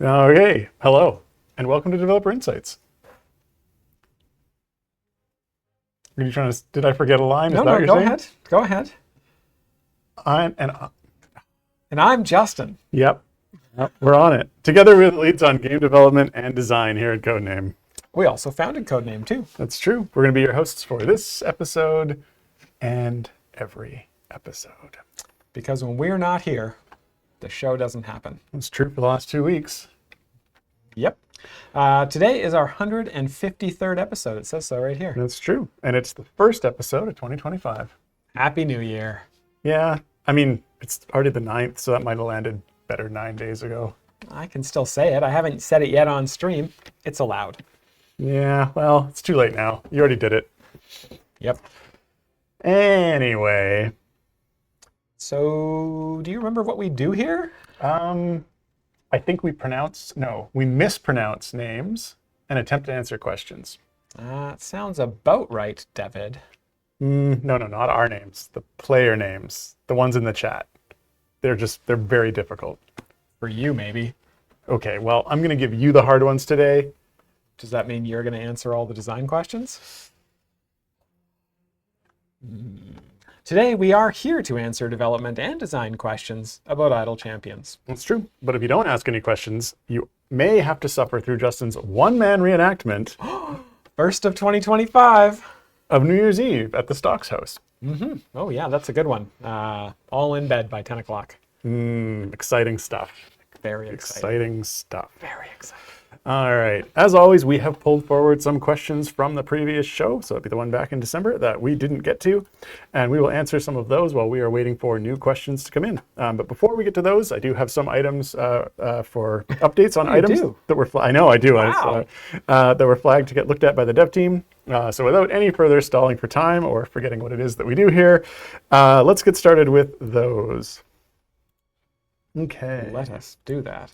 Okay, hello, and welcome to Developer Insights. Are you trying to? Did I forget a line? Is that what you're Go saying? ahead. Go ahead. And I'm Justin. Yep, we're on it. Together with leads on game development and design here at Codename. We also founded Codename too. That's true. We're going to be your hosts for this episode and every episode. Because when we're not here, the show doesn't happen. That's true for the last 2 weeks. Yep. Today is our 153rd episode. It says so right here. That's true. And it's the first episode of 2025. Happy New Year. Yeah, I mean, it's already the 9th, so that might have landed better 9 days ago. I can still say it. I haven't said it yet on stream. It's allowed. Yeah, well, it's too late now. You already did it. Yep. Anyway. So, do you remember what we do here? I think we mispronounce names and attempt to answer questions. It sounds about right, David. No, not our names. The player names. The ones in the chat. They're very difficult. For you, maybe. Okay, well, I'm going to give you the hard ones today. Does that mean you're going to answer all the design questions? Today, we are here to answer development and design questions about Idle Champions. That's true. But if you don't ask any questions, you may have to suffer through Justin's one-man reenactment First of 2025. of New Year's Eve at the Stocks house. Mm-hmm. Oh, yeah, that's a good one. All in bed by 10 o'clock. Exciting stuff. Very exciting. Exciting stuff. Very exciting. All right. As always, we have pulled forward some questions from the previous show, so it'll be the one back in December that we didn't get to, and we will answer some of those while we are waiting for new questions to come in. But before we get to those, I do have some items for updates on items that were. I know I do. Wow. That were flagged to get looked at by the dev team. So without any further stalling for time or forgetting what it is that we do here, let's get started with those. Okay. Let us do that.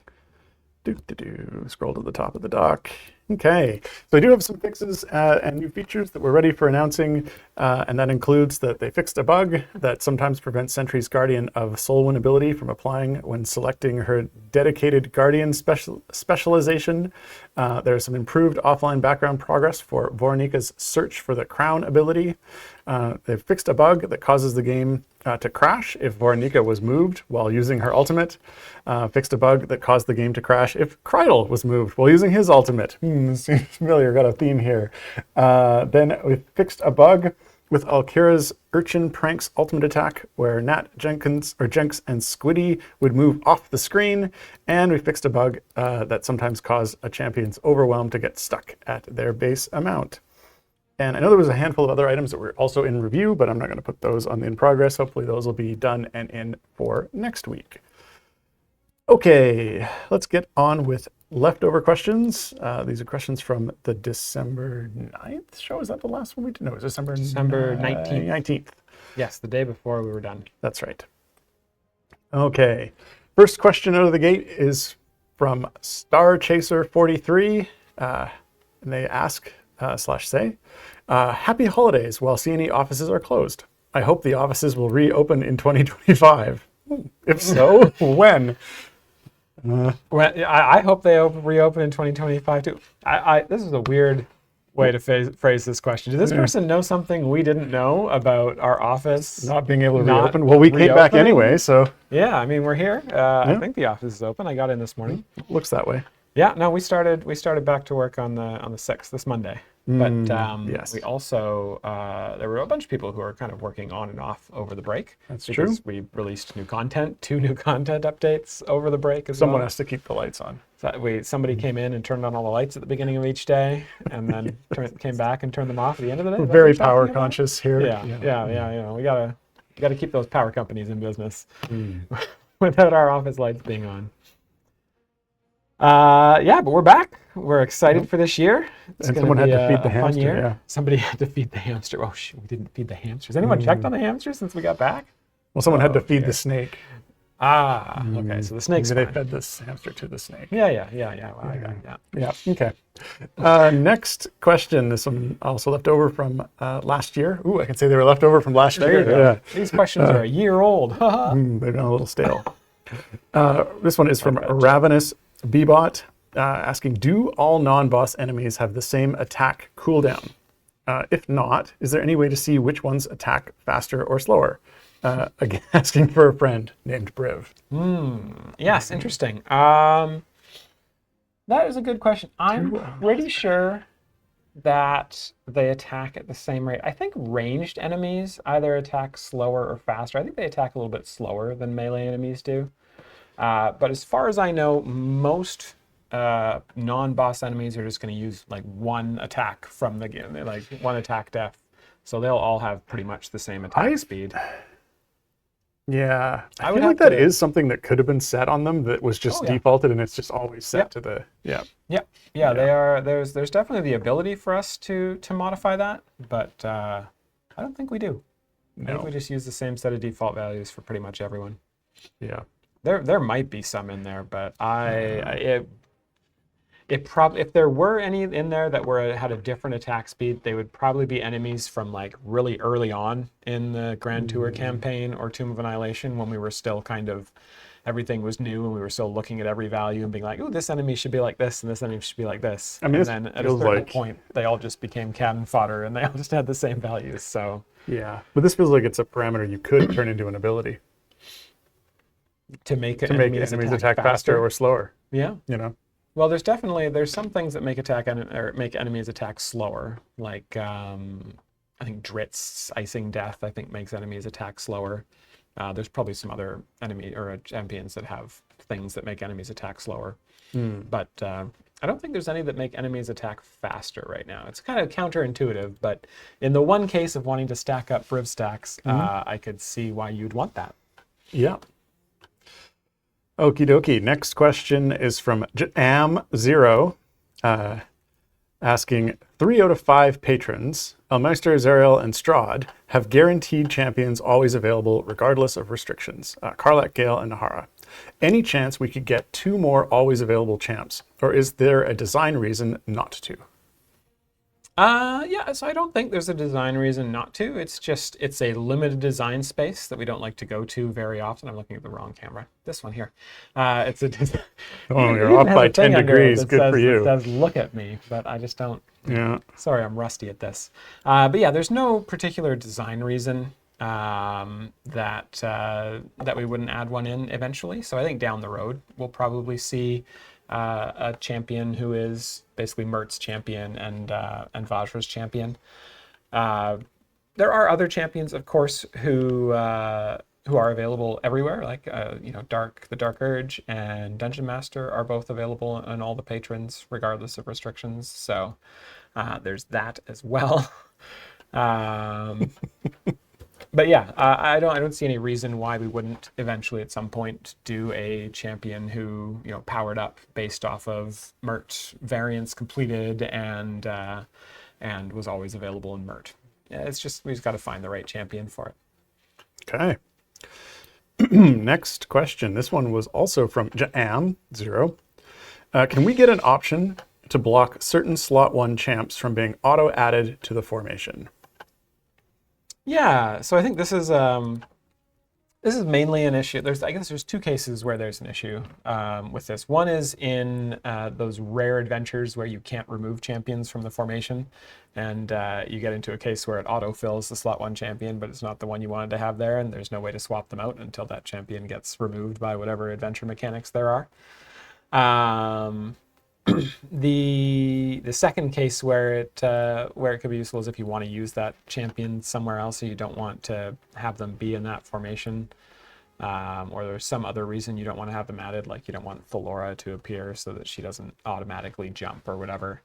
Scroll to the top of the doc. Okay, so I do have some fixes and new features that we're ready for announcing, and that includes that they fixed a bug that sometimes prevents Sentry's Guardian of Soul Win ability from applying when selecting her dedicated Guardian specialization. There's some improved offline background progress for Voronika's Search for the Crown ability. They've fixed a bug that causes the game to crash if Voronika was moved while using her ultimate. Fixed a bug that caused the game to crash if Kreidel was moved while using his ultimate. Seems familiar, got a theme here. Then we fixed a bug with Alkira's Urchin Pranks ultimate attack where Jenks and Squiddy would move off the screen. And we fixed a bug that sometimes caused a champion's overwhelm to get stuck at their base amount. And I know there was a handful of other items that were also in review, but I'm not going to put those on the in progress. Hopefully those will be done and in for next week. Okay, let's get on with leftover questions. These are questions from the December 9th show. Is that the last one we did? No, it was December 19th. 19th. Yes, the day before we were done. That's right. Okay, first question out of the gate is from Star Chaser 43, and they ask /say, happy holidays while C&E offices are closed. I hope the offices will reopen in 2025. If so, when? Well, I hope they reopen in 2025 too. This is a weird way to phrase this question. Did this person know something we didn't know about our office Not being able to reopen? Well, we came back anyway, so. Yeah, I mean, we're here. I think the office is open. I got in this morning. Looks that way. Yeah, no, we started back to work on the 6th, this Monday. But yes. we also, there were a bunch of people who are kind of working on and off over the break. That's because true. We released two new content updates over the break as Someone well. has to keep the lights on. So somebody came in and turned on all the lights at the beginning of each day, and then came back and turned them off at the end of the day. We're very power conscious here. Yeah. You know, we gotta keep those power companies in business without our office lights being on. But we're back. We're excited for this year. It's And gonna someone had be to feed the a fun hamster, year. yeah. Somebody had to feed the hamster. Oh, shoot, we didn't feed the hamsters. Anyone checked on the hamsters since we got back? Well, someone had to feed the snake. Okay, so the snake's Maybe they fine. fed this hamster to the snake. Yeah. Well, I got it, yeah. Yeah, okay. Next question. This one also left over from last year. Ooh, I can say they were left over from last There year. you go. Yeah. These questions are a year old. They've gone a little stale. This one is from Ravenous Bbot asking, do all non-boss enemies have the same attack cooldown? If not, is there any way to see which ones attack faster or slower? Again, asking for a friend named Briv. Yes, interesting. That is a good question. I'm pretty sure that they attack at the same rate. I think ranged enemies either attack slower or faster. I think they attack a little bit slower than melee enemies do. But as far as I know, most non-boss enemies are just going to use like one attack from the game, like one attack def. So they'll all have pretty much the same attack speed. Yeah, I would feel like have that to- is something that could have been set on them that was just Oh, yeah. defaulted, and it's just always set Yep. to the Yeah, they are. There's definitely the ability for us to modify that, but I don't think we do. I think we just use the same set of default values for pretty much everyone. Yeah. There might be some in there, but it probably, if there were any in there that had a different attack speed, they would probably be enemies from like really early on in the Grand Tour campaign or Tomb of Annihilation, when we were still kind of, everything was new and we were still looking at every value and being like, oh, this enemy should be like this and this enemy should be like this. I mean, and this then at a feels certain like- point, they all just became cannon fodder and they all just had the same values. So Yeah, but this feels like it's a parameter you could turn into an ability to make enemies attack faster or slower. yeah. You know. Well, there's some things that make make enemies attack slower, like I think Drit's Icing Death, I think, makes enemies attack slower. There's probably some other enemy or champions that have things that make enemies attack slower, but I don't think there's any that make enemies attack faster right now. It's kind of counterintuitive, but in the one case of wanting to stack up Briv stacks, I could see why you'd want that. Yeah. Okie dokie. Next question is from Am0, asking 3 out of 5 patrons, Elmeister, Zariel, and Strahd, have guaranteed champions always available regardless of restrictions. Karlach, Gale, and Nahara. Any chance we could get 2 more always available champs? Or is there a design reason not to? Yeah, so I don't think there's a design reason not to. It's just, it's a limited design space that we don't like to go to very often. I'm looking at the wrong camera. This one here. It's a Oh, you're off by 10 degrees. Good for you. It says, look at me, but I just don't. Yeah. Sorry, I'm rusty at this. But yeah, there's no particular design reason that we wouldn't add one in eventually. So I think down the road, we'll probably see a champion who is basically Mert's champion and Vajra's champion. There are other champions, of course, who are available everywhere, like the Dark Urge and Dungeon Master are both available on all the patrons, regardless of restrictions. So there's that as well. But yeah, I don't see any reason why we wouldn't eventually at some point do a champion who powered up based off of Mert variants completed and was always available in Mert. It's just, we just got to find the right champion for it. Okay. Next question. This one was also from Am0. Can we get an option to block certain slot 1 champs from being auto-added to the formation? Yeah, so I think this is mainly an issue. I guess there's 2 cases where there's an issue with this. One is in those rare adventures where you can't remove champions from the formation, and you get into a case where it autofills the slot 1 champion, but it's not the one you wanted to have there, and there's no way to swap them out until that champion gets removed by whatever adventure mechanics there are. The second case where it could be useful is if you want to use that champion somewhere else, so you don't want to have them be in that formation, or there's some other reason you don't want to have them added, like you don't want Thalora to appear so that she doesn't automatically jump or whatever.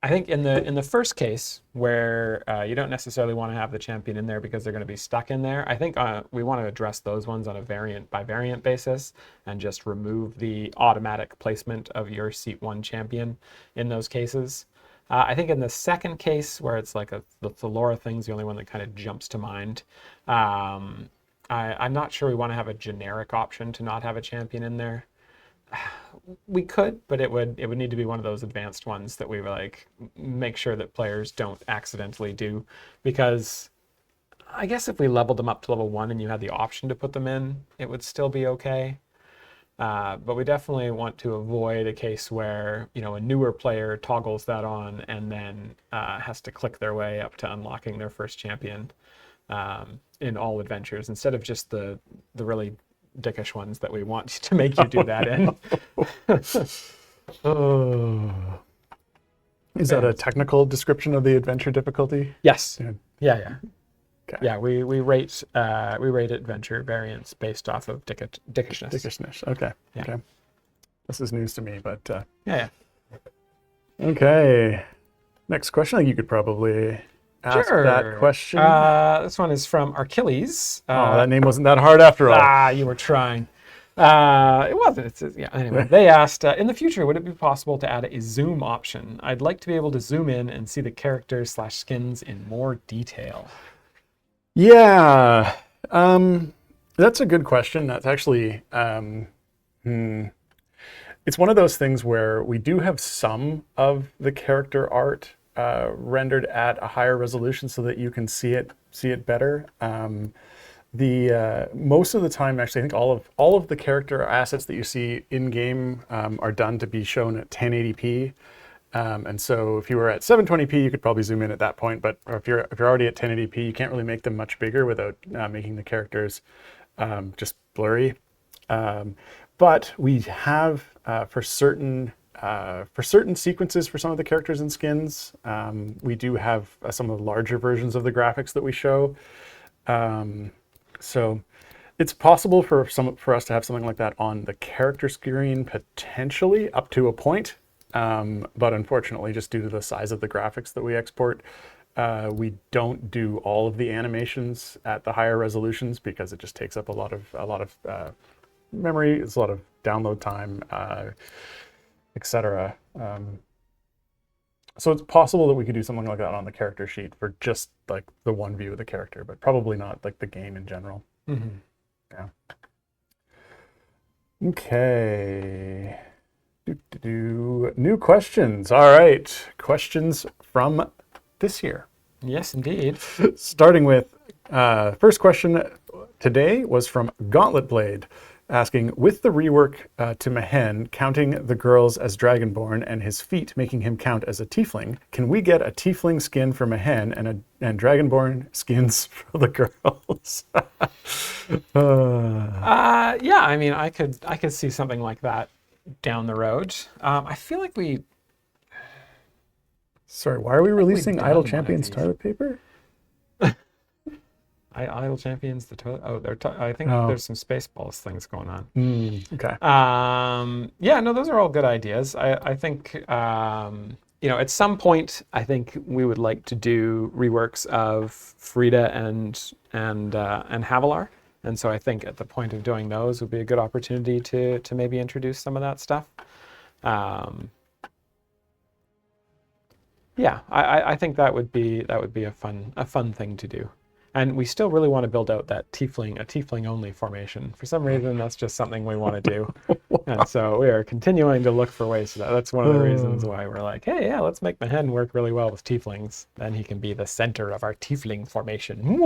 I think in the first case where you don't necessarily want to have the champion in there because they're going to be stuck in there, I think we want to address those ones on a variant by variant basis and just remove the automatic placement of your seat 1 champion in those cases. I think in the second case where it's like the Thalora thing's the only one that kind of jumps to mind. I'm not sure we want to have a generic option to not have a champion in there. We could, but it would need to be one of those advanced ones that we like make sure that players don't accidentally do, because I guess if we leveled them up to level 1 and you had the option to put them in, it would still be okay. But we definitely want to avoid a case where, a newer player toggles that on and then has to click their way up to unlocking their first champion in all adventures, instead of just the really dickish ones that we want to make you do that in. Oh. Is that a technical description of the adventure difficulty? Yes. Yeah. Okay. Yeah, we rate adventure variants based off of dickishness. Dickishness. Okay. Yeah. Okay. This is news to me, but Yeah. okay. Next question. I think you could probably ask that question. This one is from Achilles. That name wasn't that hard after all. You were trying. It wasn't. Anyway, they asked, in the future, would it be possible to add a zoom option? I'd like to be able to zoom in and see the characters/skins in more detail. Yeah, that's a good question. That's actually, it's one of those things where we do have some of the character art rendered at a higher resolution so that you can see it better. Most of the time, actually, I think all of the character assets that you see in game are done to be shown at 1080p. And so if you were at 720p, you could probably zoom in at that point. But if you're already at 1080p, you can't really make them much bigger without making the characters just blurry. But we have for certain sequences for some of the characters and skins, we do have some of the larger versions of the graphics that we show. So it's possible for us to have something like that on the character screen, potentially up to a point. But unfortunately, just due to the size of the graphics that we export, we don't do all of the animations at the higher resolutions because it just takes up a lot of memory. It's a lot of download time, etc. So it's possible that we could do something like that on the character sheet for just like the one view of the character, but probably not like the game in general. Mm-hmm. Yeah. Okay. New questions. All right. Questions from this year. Yes, indeed. Starting with first question today was from Gauntlet Blade, asking, with the rework to Mehen counting the girls as Dragonborn and his feet making him count as a tiefling, can we get a tiefling skin for Mehen and Dragonborn skins for the girls? Yeah, I mean, I could see something like that down the road. I feel like we... Sorry, why are we releasing Idle Champions toilet paper? Idle Champions, the toilet. Oh, I think there's some Spaceballs things going on. Okay. Yeah, no, those are all good ideas. I think at some point, I think we would like to do reworks of Frida and Havilar, and so I think at the point of doing those would be a good opportunity to maybe introduce some of that stuff. Yeah, I think that would be a fun thing to do. And we still really want to build out that a tiefling only formation. For some reason, that's just something we want to do. And so we are continuing to look for ways to that. That's one of the reasons why we're like, hey, yeah, let's make Mehen work really well with tieflings. Then he can be the center of our tiefling formation.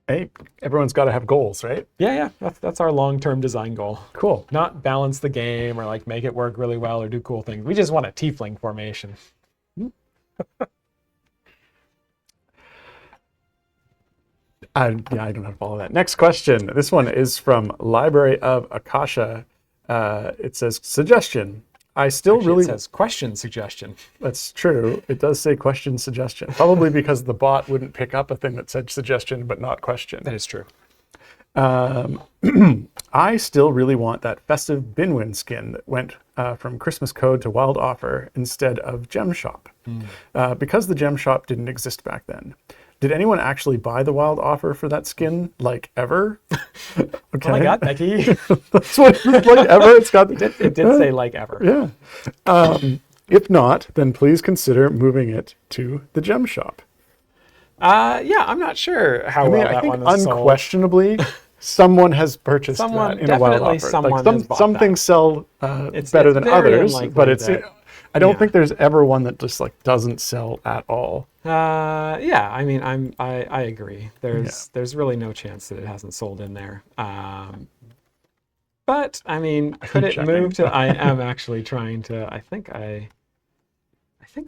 Hey, everyone's got to have goals, right? Yeah, that's our long-term design goal. Cool. Not balance the game or like make it work really well or do cool things. We just want a tiefling formation. I don't have to follow that. Next question. This one is from Library of Akasha. It says, suggestion. It says question suggestion. That's true. It does say question suggestion. Probably because the bot wouldn't pick up a thing that said suggestion but not question. That is true. I still really want that festive Binwin skin that went from Christmas Code to Wild Offer instead of Gem Shop. Because the Gem Shop didn't exist back then. Did anyone actually buy the Wild Offer for that skin, like, ever? Okay. Oh my God, Becky. That's what it's like, ever. It did say like ever. Yeah. If not, then please consider moving it to the Gem Shop. Yeah, I'm not sure how well that one is sold. I think unquestionably, someone has purchased that in a Wild Offer. Someone has bought some things sell better than others, but I don't Yeah. think there's ever one that just like doesn't sell at all. Yeah, I mean, I agree. There's really no chance that it hasn't sold in there. But I mean, could you it move checking? to? I am actually trying to. I think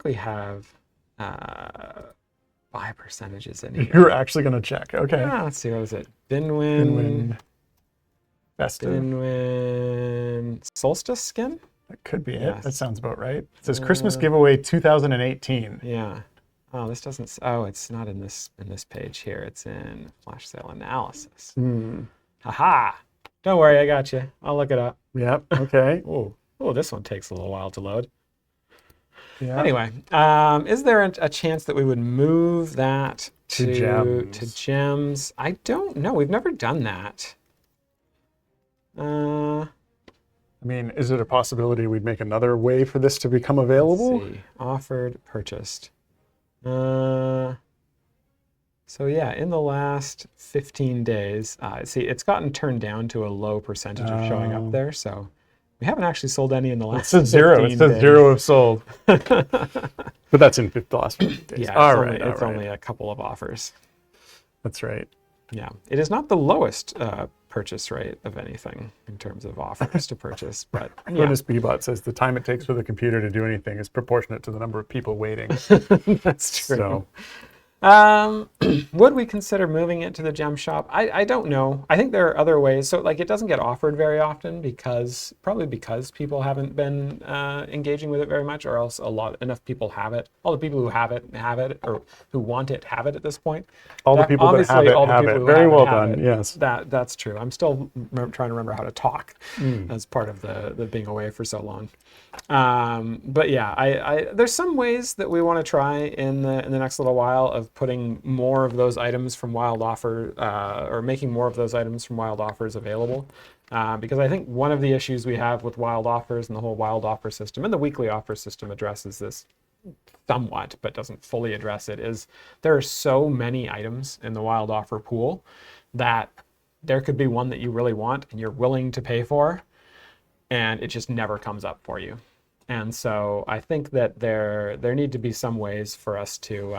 we have buy percentages in here. You're actually gonna check. Okay. Let's see. What is it? Win-win. Festive. Binwin Solstice skin? That could be it. Yes. That sounds about right. It says Christmas giveaway 2018. Yeah. Oh, this doesn't. Oh, it's not in this page here. It's in flash sale analysis. Haha. Don't worry, I got you. I'll look it up. Yep. Okay. Oh, this one takes a little while to load. Yeah. Anyway, is there a chance that we would move that to gems? I don't know. We've never done that. I mean, is it a possibility we'd make another way for this to become available? Let's see. Offered, purchased. So yeah, in the last 15 days, see, it's gotten turned down to a low percentage of showing up there. So we haven't actually sold any in the last. It says 0. It says days. 0 have sold. But that's in the last 15 days. Yeah, it's only a couple of offers. That's right. Yeah, it is not the lowest purchase rate of anything in terms of offers to purchase, but yeah. Ernest Bebot says the time it takes for the computer to do anything is proportionate to the number of people waiting. That's true. So, would we consider moving it to the gem shop? I don't know. I think there are other ways. So like it doesn't get offered very often probably because people haven't been engaging with it very much, or else enough people have it. All the people who have it, or who want it have it at this point. all the people that have it. Very well done. Yes. That's true. I'm still trying to remember how to talk as part of the being away for so long. But yeah, there's some ways that we want to try in the next little while of putting more of those items from wild offer, or making more of those items from wild offers available. Because I think one of the issues we have with wild offers and the whole wild offer system, and the weekly offer system addresses this somewhat, but doesn't fully address it, is there are so many items in the wild offer pool that there could be one that you really want and you're willing to pay for, and it just never comes up for you. And so I think that there need to be some ways for us to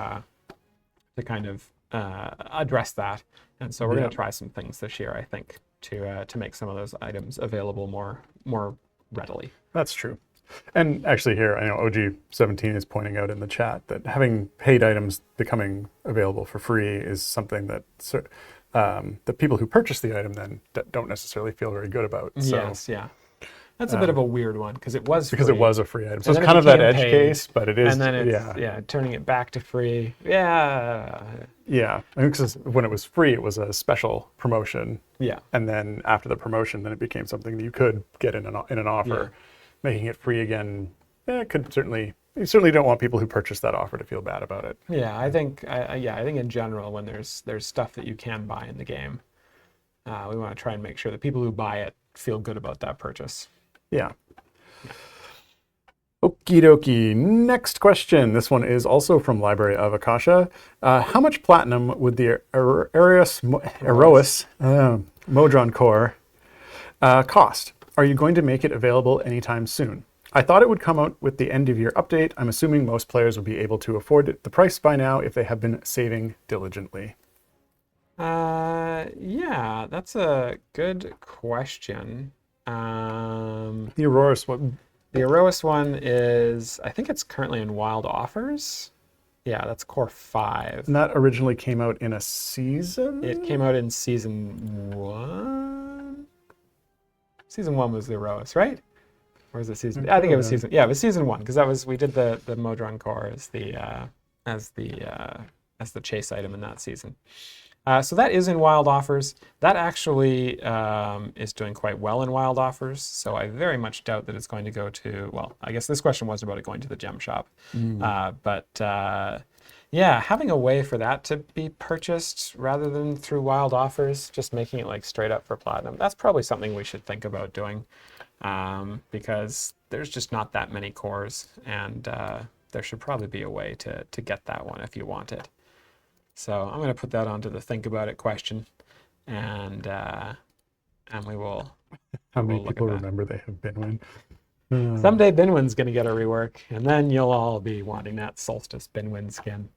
kind of address that. And so we're going to try some things this year, I think, to make some of those items available more readily. That's true. And actually here, I know OG17 is pointing out in the chat that having paid items becoming available for free is something that the people who purchase the item then don't necessarily feel very good about. So, yes, yeah. That's a bit of a weird one because it was because free. it was a free item. So And it's then kind it of that became edge paid, case, but it is, and then it's, turning it back to free. Yeah. Yeah, because when it was free, it was a special promotion. Yeah. And then after the promotion, then it became something that you could get in an offer. Yeah. Making it free again, it could certainly, you certainly don't want people who purchase that offer to feel bad about it. Yeah, I think in general, when there's stuff that you can buy in the game, we want to try and make sure that people who buy it feel good about that purchase. Yeah. Okie dokie. Next question. This one is also from Library of Akasha. How much platinum would the Eros Modron core cost? Are you going to make it available anytime soon? I thought it would come out with the end of year update. I'm assuming most players will be able to afford the price by now if they have been saving diligently. Yeah, that's a good question. The Aurora's one. The Eros one is, I think it's currently in wild offers. Yeah, that's core 5. And that originally came out in a season? It came out in season 1. Season 1 was the Eros, right? Or was it season? I think it was season. Yeah, it was season 1 because we did the Modron core as the chase item in that season. So that is in wild offers. That actually is doing quite well in wild offers. So I very much doubt that it's going to go to, well, I guess this question wasn't about it going to the gem shop. Yeah, having a way for that to be purchased rather than through wild offers, just making it like straight up for platinum, that's probably something we should think about doing, because there's just not that many cores, and there should probably be a way to get that one if you want it. So I'm going to put that onto the think about it question, and we will. How many people remember they have been when? Someday Binwin's going to get a rework, and then you'll all be wanting that Solstice Binwin skin.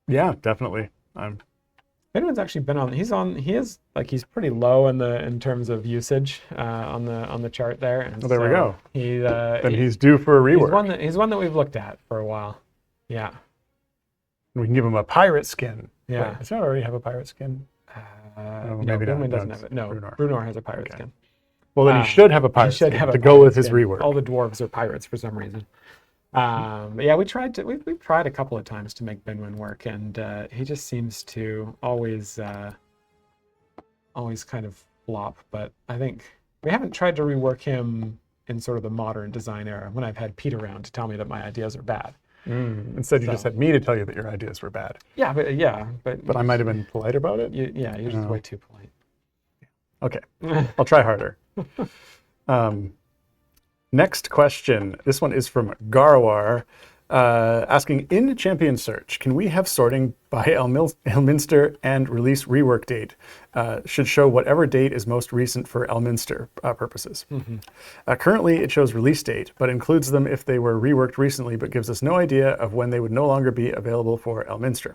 Yeah, definitely. Binwin's actually been on. He's pretty low in terms of usage on the chart there. And Well, there we go. Then he's due for a rework. He's one that we've looked at for a while. Yeah. We can give him a pirate skin. Yeah. Wait, does he already have a pirate skin? No, maybe not. Binwin doesn't No, have it. No, Brunor. Brunor has a pirate skin. Well, then he should have a pirate skin to go with his rework. All the dwarves are pirates for some reason. But yeah, we've tried a couple of times to make Binwin work, and he just seems to always kind of flop. But I think we haven't tried to rework him in sort of the modern design era when I've had Pete around to tell me that my ideas are bad. Instead, you just had me to tell you that your ideas were bad. Yeah, but I might have been polite about it. You're just way too polite. Okay, I'll try harder. Next question. This one is from Garwar, asking, in Champion Search, can we have sorting by Elminster and release rework date? Should show whatever date is most recent for Elminster purposes. Currently, it shows release date, but includes them if they were reworked recently, but gives us no idea of when they would no longer be available for Elminster.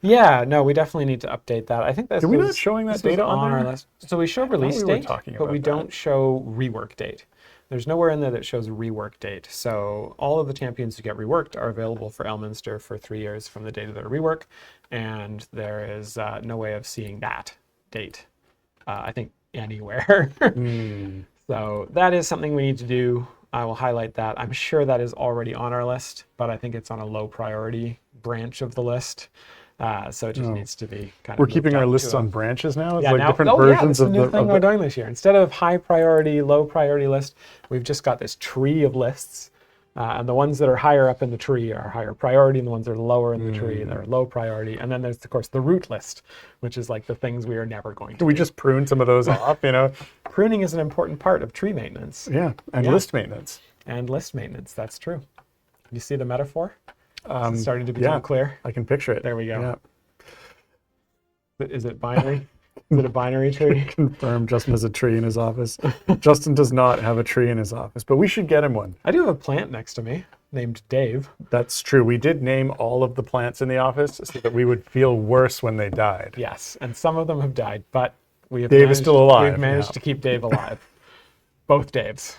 Yeah, no, we definitely need to update that. I think that's. Are we not showing that data on our list? So we show release date, but we don't show rework date. There's nowhere in there that shows rework date. So all of the champions who get reworked are available for Elminster for 3 years from the date of their rework, and there is no way of seeing that date, I think, anywhere. So that is something we need to do. I will highlight that. I'm sure that is already on our list, but I think it's on a low priority branch of the list. So it just needs to be kind of. We're keeping our lists on branches now. It's like now, different versions of the. New thing of we're doing this year. Instead of high priority, low priority list, we've just got this tree of lists, and the ones that are higher up in the tree are higher priority, and the ones that are lower in the tree that are low priority. And then there's of course the root list, which is like the things we are never going to. Can we just prune some of those off? Pruning is an important part of tree maintenance. Yeah, and list maintenance. And list maintenance. That's true. You see the metaphor? It's starting to become clear. I can picture it. There we go. Yeah. Is it binary? Is it a binary tree? Confirm Justin has a tree in his office. Justin does not have a tree in his office, but we should get him one. I do have a plant next to me named Dave. That's true. We did name all of the plants in the office so that we would feel worse when they died. Yes, and some of them have died, but Dave is still alive. We've managed to keep Dave alive. Both Daves.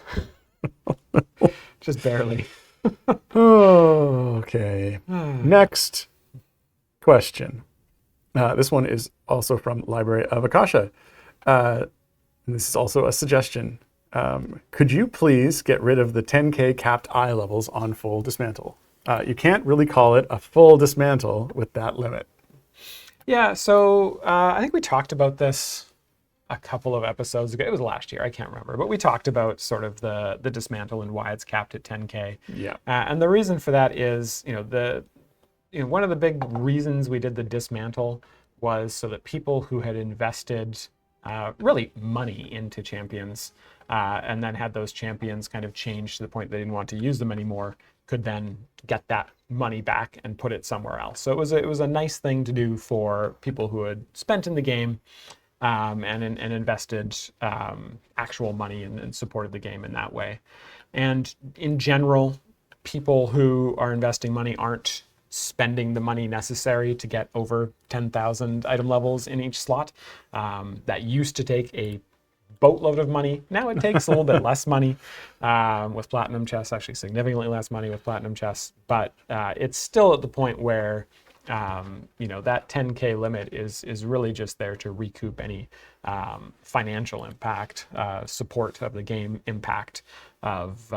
Just barely. Okay. Next question. This one is also from Library of Akasha. And this is also a suggestion. Could you please get rid of the 10K capped eye levels on full dismantle? You can't really call it a full dismantle with that limit. Yeah, so I think we talked about this a couple of episodes ago. It was last year, I can't remember. But we talked about sort of the dismantle and why it's capped at 10K. Yeah. And the reason for that is, one of the big reasons we did the dismantle was so that people who had invested really money into champions and then had those champions kind of change to the point they didn't want to use them anymore could then get that money back and put it somewhere else. So it was a nice thing to do for people who had spent in the game and invested actual money and supported the game in that way. And in general, people who are investing money aren't spending the money necessary to get over 10,000 item levels in each slot. That used to take a boatload of money. Now it takes a little bit less money with platinum chests, actually significantly less money with platinum chests, but it's still at the point where that 10K limit is really just there to recoup any financial impact, support of the game impact of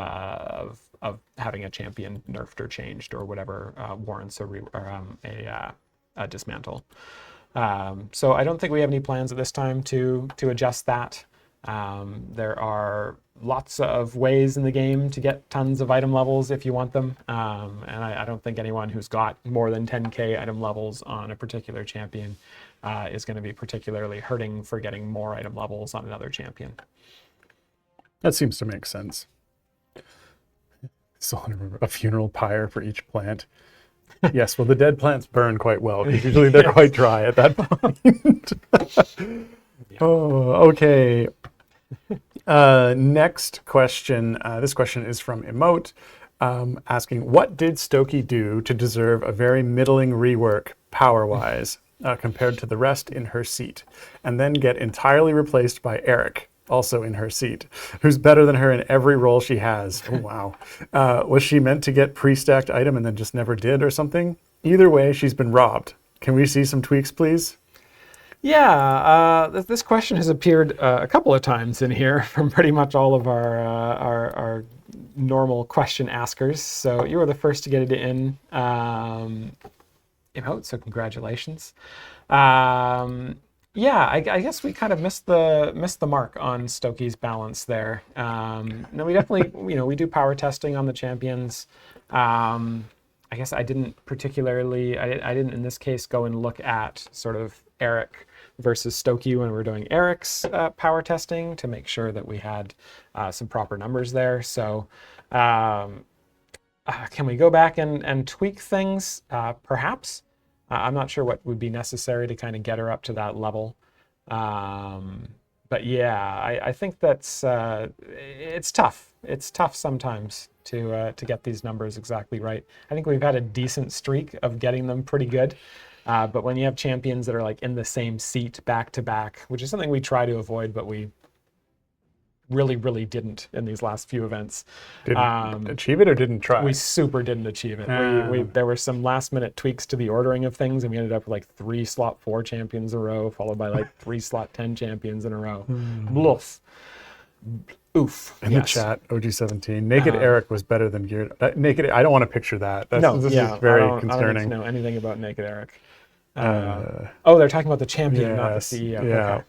having a champion nerfed or changed or whatever warrants a dismantle. So I don't think we have any plans at this time to adjust that. There are lots of ways in the game to get tons of item levels if you want them. And I don't think anyone who's got more than 10K item levels on a particular champion is going to be particularly hurting for getting more item levels on another champion. That seems to make sense. So a funeral pyre for each plant. Yes, well, the dead plants burn quite well because usually they're quite dry at that point. Yeah. Oh, okay. Next question. This question is from Emote, asking, what did Stokey do to deserve a very middling rework power-wise compared to the rest in her seat, and then get entirely replaced by Eric, also in her seat, who's better than her in every role she has? Oh, wow. Was she meant to get pre-stacked item and then just never did or something? Either way, she's been robbed. Can we see some tweaks, please? Yeah, this question has appeared a couple of times in here from pretty much all of our normal question askers. So you were the first to get it in, emote, so congratulations. Yeah, I guess we kind of missed the mark on Stokey's balance there. No, we definitely, we do power testing on the champions. I guess I didn't particularly, I didn't in this case go and look at sort of Eric versus Stokey when we were doing Eric's power testing to make sure that we had some proper numbers there. So can we go back and tweak things? Perhaps. I'm not sure what would be necessary to kind of get her up to that level. But yeah, I think that's, it's tough. It's tough sometimes to get these numbers exactly right. I think we've had a decent streak of getting them pretty good. But when you have champions that are like in the same seat back to back, which is something we try to avoid, but we really didn't in these last few events. Didn't achieve it or didn't try? We super didn't achieve it. There were some last minute tweaks to the ordering of things, and we ended up with like 3 slot 4 champions in a row, followed by like 3 slot 10 champions in a row. Bluff. Oof. In the chat, OG17, Naked Eric was better than Geared. Naked, I don't want to picture that. This is very concerning. I don't need to know anything about Naked Eric. Oh, they're talking about the champion, not the CEO.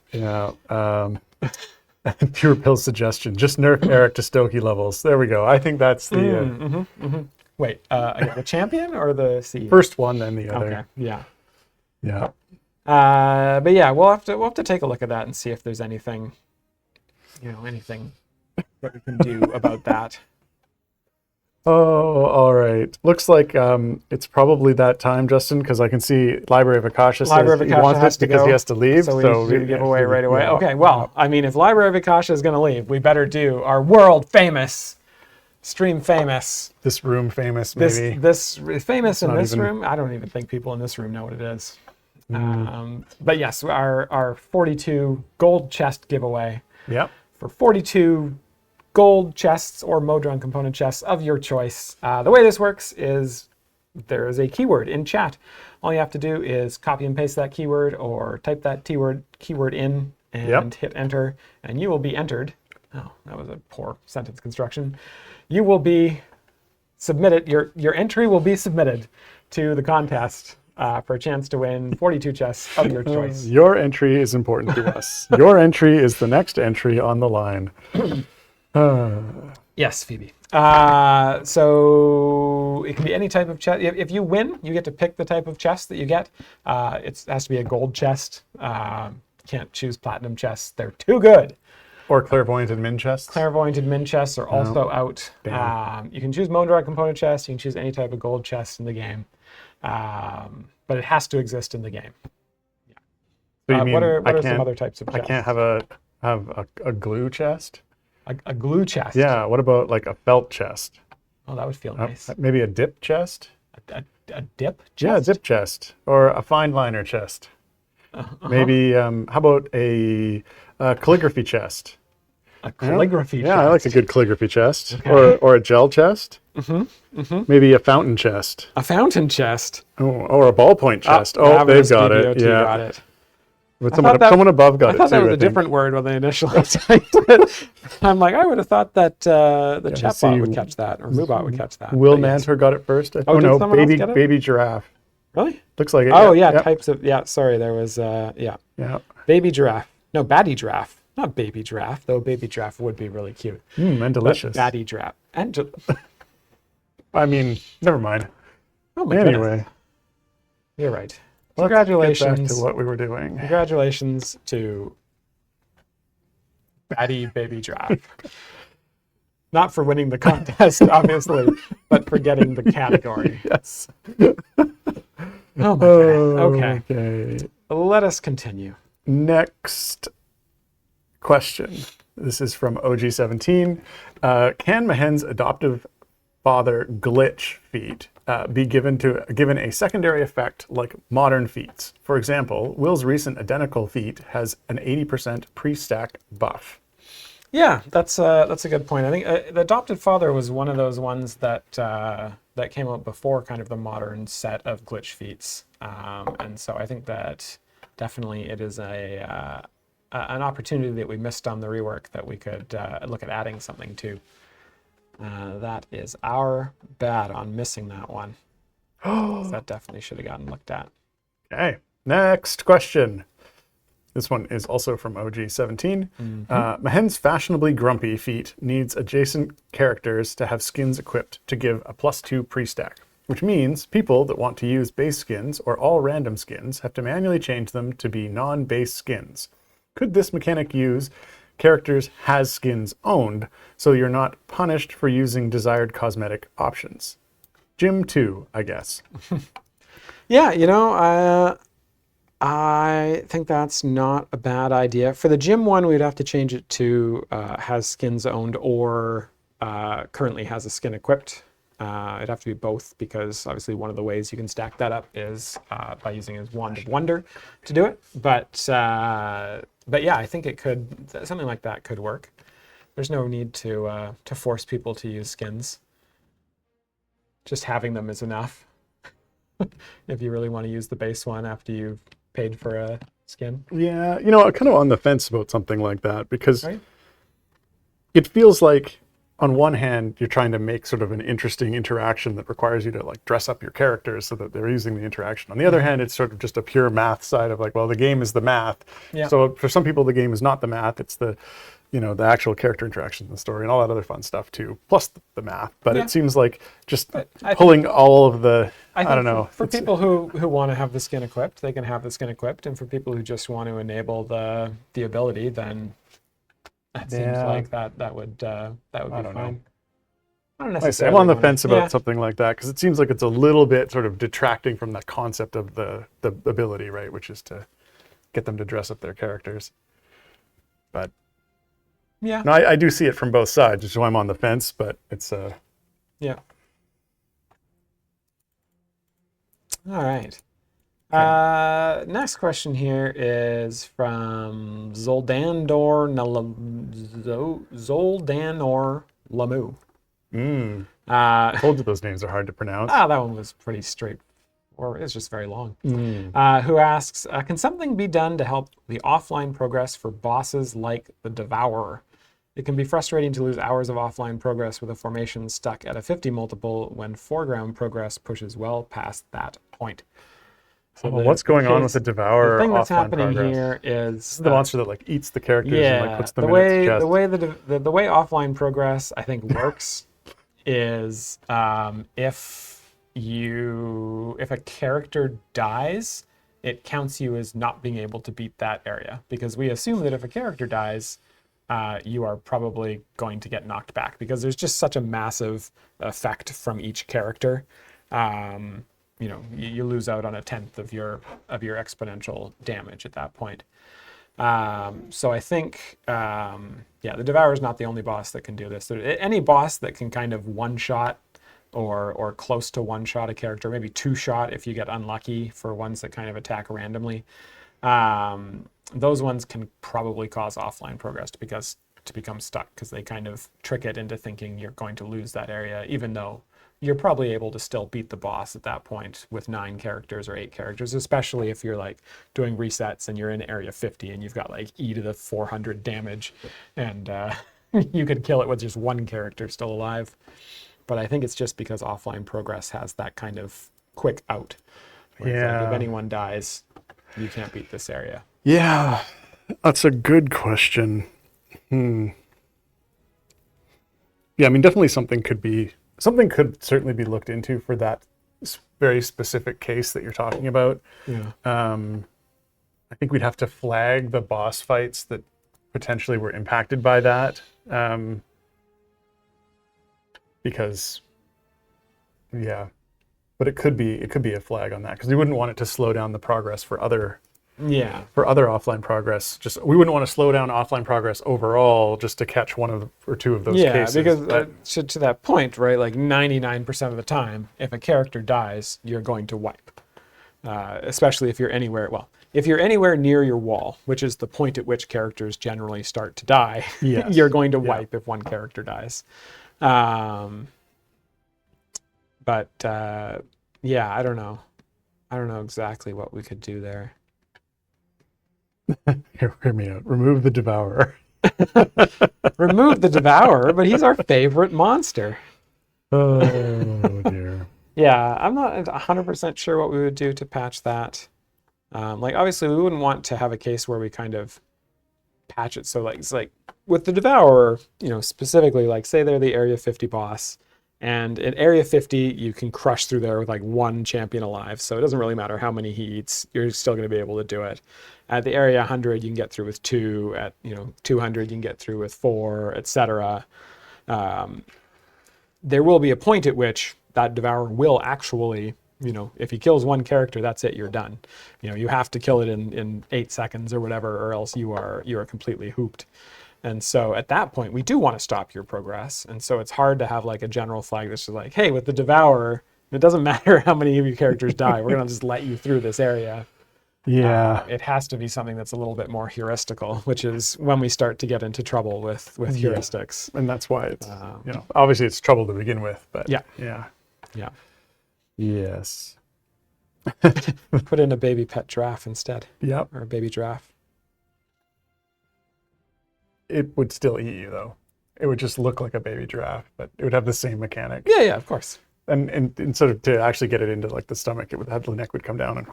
Pure pill suggestion. Just nerf Eric to Stokey levels. There we go. I think that's the... Wait, the champion or the CEO? First one, then the other. Okay, yeah. Yeah. But yeah, we'll have to take a look at that and see if there's anything, anything that we can do about that. Oh, all right. Looks like it's probably that time, Justin, because I can see Library of Akasha says he wants it because he has to leave. So we do the giveaway right away. Yeah. Okay, well, I mean, if Library of Akasha is going to leave, we better do our world famous, stream famous. This room famous, maybe. This famous in this room. I don't even think people in this room know what it is. But yes, our 42 gold chest giveaway. Yep. For 42 gold chests or Modron component chests of your choice. The way this works is there is a keyword in chat. All you have to do is copy and paste that keyword or type that keyword in and hit enter, and you will be entered. Oh, that was a poor sentence construction. You will be submitted, your entry will be submitted to the contest for a chance to win 42 chests of your choice. Your entry is important to us. Your entry is the next entry on the line. Yes, Phoebe. So it can be any type of chest. If you win, you get to pick the type of chest that you get. It has to be a gold chest. Can't choose platinum chests. They're too good. Or clairvoyant and min chests. Clairvoyant and min chests are also out. You can choose Modron component chests. You can choose any type of gold chest in the game. But it has to exist in the game. Yeah. So you mean what are some other types of chests? I can't have a glue chest? A glue chest? Yeah, what about like a felt chest? Oh, that would feel nice. Maybe a dip chest? A dip chest? Yeah, a dip chest. Or a fine liner chest. Maybe, how about a calligraphy chest? A calligraphy chest? Yeah, I like a good calligraphy chest. Okay. Or a gel chest. Maybe a fountain chest. A fountain chest? Oh, or a ballpoint chest. They've got it. Yeah. Got it. But someone above got it too. I thought that was a different word when they initially typed it. I'm like, I would have thought that the chatbot would catch that, or Moobot would catch that. Will Mantor got it first? Oh no, baby giraffe. Really? Looks like it. Oh yeah, types of sorry, there was Yeah. Baby giraffe. No, baddie giraffe. Not baby giraffe, though. Baby giraffe would be really cute. And delicious. But baddie giraffe I mean, never mind. Oh my goodness. Anyway, you're right. Congratulations. Let's get back to what we were doing. Congratulations to Baddie Baby Giraffe. Not for winning the contest, obviously, but for getting the category. Yes. Oh my God. Okay. Let us continue. Next question. This is from OG17. Can Mahen's adoptive father glitch feat be given a secondary effect like modern feats? For example, Will's recent identical feat has an 80% pre-stack buff. Yeah, that's a good point. I think the adopted father was one of those ones that that came out before kind of the modern set of glitch feats, and so I think that definitely it is an opportunity that we missed on the rework that we could look at adding something to. That is our bad on missing that one. That definitely should have gotten looked at. Okay, next question. This one is also from OG17. Mahen's fashionably grumpy feat needs adjacent characters to have skins equipped to give a +2 pre-stack, which means people that want to use base skins or all random skins have to manually change them to be non-base skins. Could this mechanic use characters has skins owned so you're not punished for using desired cosmetic options? Gym 2, I guess. Yeah, I think that's not a bad idea. For the gym one, we'd have to change it to has skins owned or currently has a skin equipped. It'd have to be both because obviously one of the ways you can stack that up is by using his Wand of Wonder to do it. But yeah, I think it could, something like that could work. There's no need to force people to use skins. Just having them is enough. If you really want to use the base one after you've paid for a skin. Yeah, I'm kind of on the fence about something like that because Right? it feels like on one hand, you're trying to make sort of an interesting interaction that requires you to like dress up your characters so that they're using the interaction. On the other hand, it's sort of just a pure math side of like, well, the game is the math. Yeah. So for some people, the game is not the math. It's the the actual character interaction in the story and all that other fun stuff too, plus the math. But Yeah. it seems like just I pulling all of the, I don't know. For people who want to have the skin equipped, they can have the skin equipped. And for people who just want to enable the ability, then it seems like that would be don't know. fine. I don't Like I say, necessarily I'm on the wanna- fence about yeah. something like that because it seems like it's a little bit sort of detracting from the concept of the ability, right? Which is to get them to dress up their characters. But Yeah. no, I do see it from both sides, which is why I'm on the fence. But it's Yeah. All right. Next question here is from Zoldanor Lamu. told you those names are hard to pronounce. That one was pretty straightforward. It's just very long. Who asks, can something be done to help the offline progress for bosses like the Devourer? It can be frustrating to lose hours of offline progress with a formation stuck at a 50 multiple when foreground progress pushes well past that point. So What's going on with the Devourer? The thing that's offline happening progress? here is This is the monster that like eats the characters and like puts them the in its way chest. the way offline progress I think works is if a character dies, it counts you as not being able to beat that area because we assume that if a character dies, you are probably going to get knocked back because there's just such a massive effect from each character. You lose out on a tenth of your exponential damage at that point. So I think, the Devourer is not the only boss that can do this. Any boss that can kind of one-shot or close to one-shot a character, maybe two-shot if you get unlucky for ones that kind of attack randomly. Those ones can probably cause offline progress to become stuck because they kind of trick it into thinking you're going to lose that area, even though you're probably able to still beat the boss at that point with 9 characters or 8 characters, especially if you're like doing resets and you're in area 50 and you've got like E to the 400 damage and you could kill it with just 1 character still alive. But I think it's just because offline progress has that kind of quick out. Where it's like, if anyone dies, you can't beat this area. Yeah, that's a good question. Yeah, I mean, definitely something could certainly be looked into for that very specific case that you're talking about. Yeah. I think we'd have to flag the boss fights that potentially were impacted by that, because, but it could be a flag on that because we wouldn't want it to slow down the progress for other Yeah. For other offline progress, we wouldn't want to slow down offline progress overall just to catch one or two of those cases. Yeah, because to that point, right, like 99% of the time, if a character dies, you're going to wipe. Especially if you're anywhere, if you're anywhere near your wall, which is the point at which characters generally start to die, Yes. you're going to wipe if one character dies. But yeah, I don't know. I don't know exactly what we could do there. Hear me out. Remove the Devourer. Remove the Devourer, but he's our favorite monster. Oh, dear. Yeah, I'm not 100% sure what we would do to patch that. Like, obviously, we wouldn't want to have a case where we kind of patch it. So, like, it's like with the Devourer, specifically, like, say they're the Area 50 boss. And in Area 50, you can crush through there with like one champion alive. So it doesn't really matter how many he eats. You're still going to be able to do it. At the Area 100, you can get through with 2. At 200, you can get through with 4, etc. There will be a point at which that Devourer will actually, if he kills one character, that's it. You're done. You have to kill it in 8 seconds or whatever, or else you are completely hooped. And so at that point, we do want to stop your progress. And so it's hard to have like a general flag that's just like, hey, with the Devourer, it doesn't matter how many of your characters die. We're going to just let you through this area. Yeah. It has to be something that's a little bit more heuristical, which is when we start to get into trouble with heuristics. And that's why it's, obviously it's trouble to begin with, but yeah. Yes. Put in a baby pet giraffe instead. Yep. Or a baby giraffe. It would still eat you, though. It would just look like a baby giraffe, but it would have the same mechanic. Yeah, of course. And sort of to actually get it into like the stomach, the neck would come down and.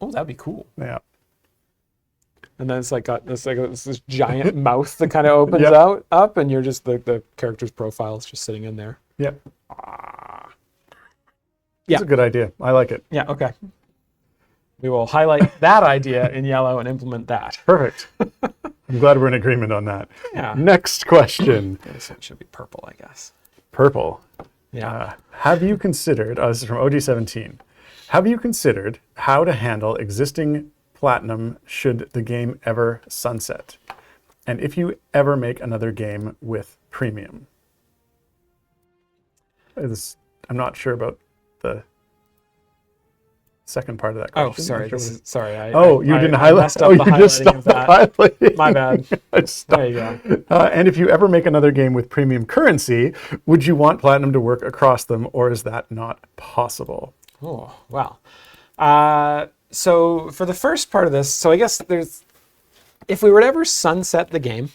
Oh, that'd be cool. Yeah. And then it's like got this giant mouth that kind of opens up, and you're just the character's profile is just sitting in there. Yep. That's a good idea. I like it. Yeah. Okay. We will highlight that idea in yellow and implement that. Perfect. I'm glad we're in agreement on that. Yeah. Next question. It should be purple, I guess. Purple. Yeah. Have you considered, this is from OG17, have you considered how to handle existing platinum should the game ever sunset? And if you ever make another game with premium? I'm not sure about the second part of that question. Oh, sorry. Sorry. You didn't highlight. You just stopped highlighting. My bad. There you go. And if you ever make another game with premium currency, would you want platinum to work across them, or is that not possible? Oh, wow. So for the first part of this, I guess if we were to ever sunset the game,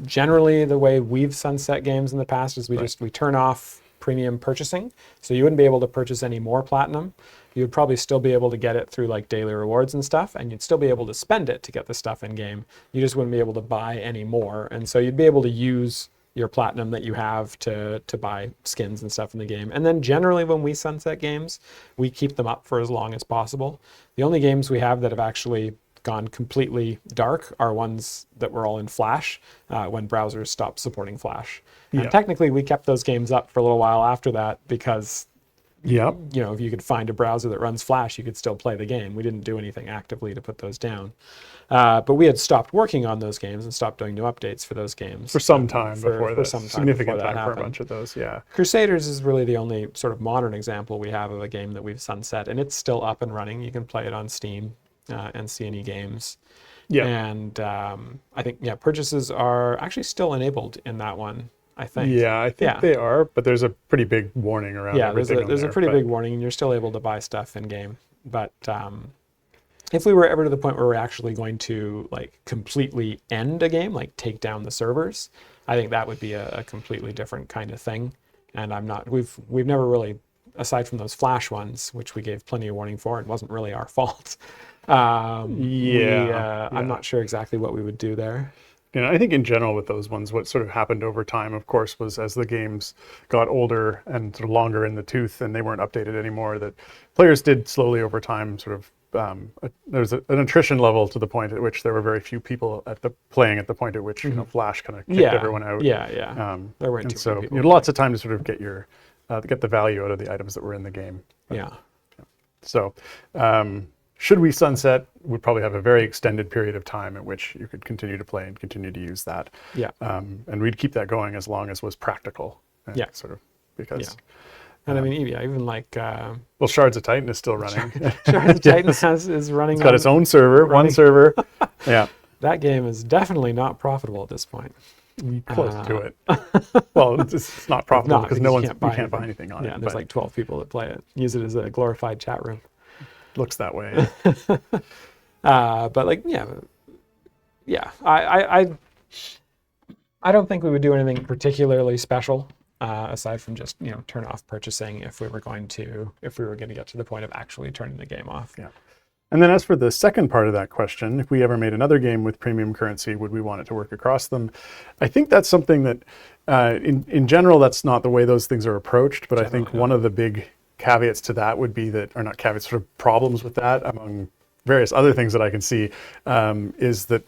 generally the way we've sunset games in the past is we turn off premium purchasing. So you wouldn't be able to purchase any more platinum. You would probably still be able to get it through like daily rewards and stuff, and you'd still be able to spend it to get the stuff in game. You just wouldn't be able to buy any more. And so you'd be able to use your platinum that you have to buy skins and stuff in the game. And then generally when we sunset games, we keep them up for as long as possible. The only games we have that have actually gone completely dark are ones that were all in Flash when browsers stopped supporting Flash. And technically we kept those games up for a little while after that because if you could find a browser that runs Flash, you could still play the game. We didn't do anything actively to put those down. But we had stopped working on those games and stopped doing new updates for those games. For some time before that. Significant time for a bunch of those, yeah. Crusaders is really the only sort of modern example we have of a game that we've sunset, and it's still up and running. You can play it on Steam and CNE Games. Yeah. And I think, purchases are actually still enabled in that one, I think. Yeah, I think they are, but there's a pretty big warning around everything. Yeah, there's a pretty big warning, and you're still able to buy stuff in game. But if we were ever to the point where we're actually going to like completely end a game, like take down the servers, I think that would be a completely different kind of thing. And we've never really, aside from those Flash ones, which we gave plenty of warning for, and wasn't really our fault. I'm not sure exactly what we would do there. I think in general with those ones, what sort of happened over time, of course, was as the games got older and sort of longer in the tooth and they weren't updated anymore, that players did slowly over time sort of, there's an attrition level to the point at which there were very few people playing at the point at which Flash kind of kicked everyone out. There weren't too many people. You had lots of time to sort of get get the value out of the items that were in the game. Yeah. So, should we sunset, would probably have a very extended period of time at which you could continue to play and continue to use that. Yeah. And we'd keep that going as long as was practical. Yeah. Sort of, because. Yeah. And I mean, even like Well, Shards of Titan is still running. Shards of Titan is running. It's got its own server, one server. Yeah. That game is definitely not profitable at this point. Close to it. Well, it's not profitable because you can't buy anything on it. Yeah, there's like 12 people that play it. Use it as a glorified chat room. Looks that way. But like, yeah. I don't think we would do anything particularly special aside from just turn off purchasing if we were going to get to the point of actually turning the game off. Yeah. And then as for the second part of that question, if we ever made another game with premium currency, would we want it to work across them? I think that's something that, in general, that's not the way those things are approached. But I think one of the big caveats to that would be that, or not caveats, sort of problems with that, among various other things that I can see, is that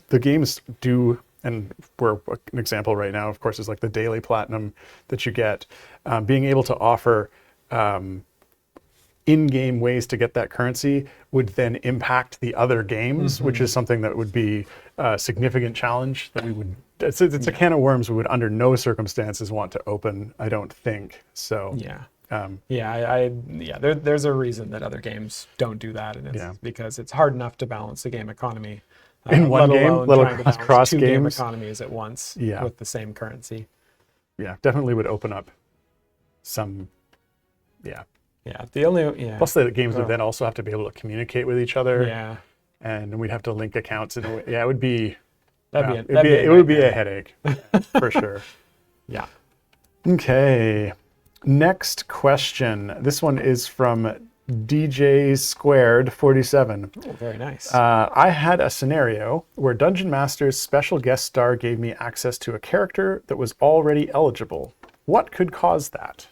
the games do, and we're an example right now, of course, is like the daily platinum that you get, being able to offer in-game ways to get that currency would then impact the other games, which is something that would be a significant challenge that we would, it's a can of worms we would under no circumstances want to open, I don't think. So there's a reason that other games don't do that, and it's because it's hard enough to balance the game economy in one game, let alone cross two games. Game economies at once with the same currency. Yeah, definitely would open up some. Yeah, the only Plus, the games would then also have to be able to communicate with each other. Yeah, and we'd have to link accounts in a way. Yeah, it would be. It would be a headache for sure. Yeah. Okay. Next question. This one is from DJ Squared 47. Oh, very nice. I had a scenario where Dungeon Master's special guest star gave me access to a character that was already eligible. What could cause that?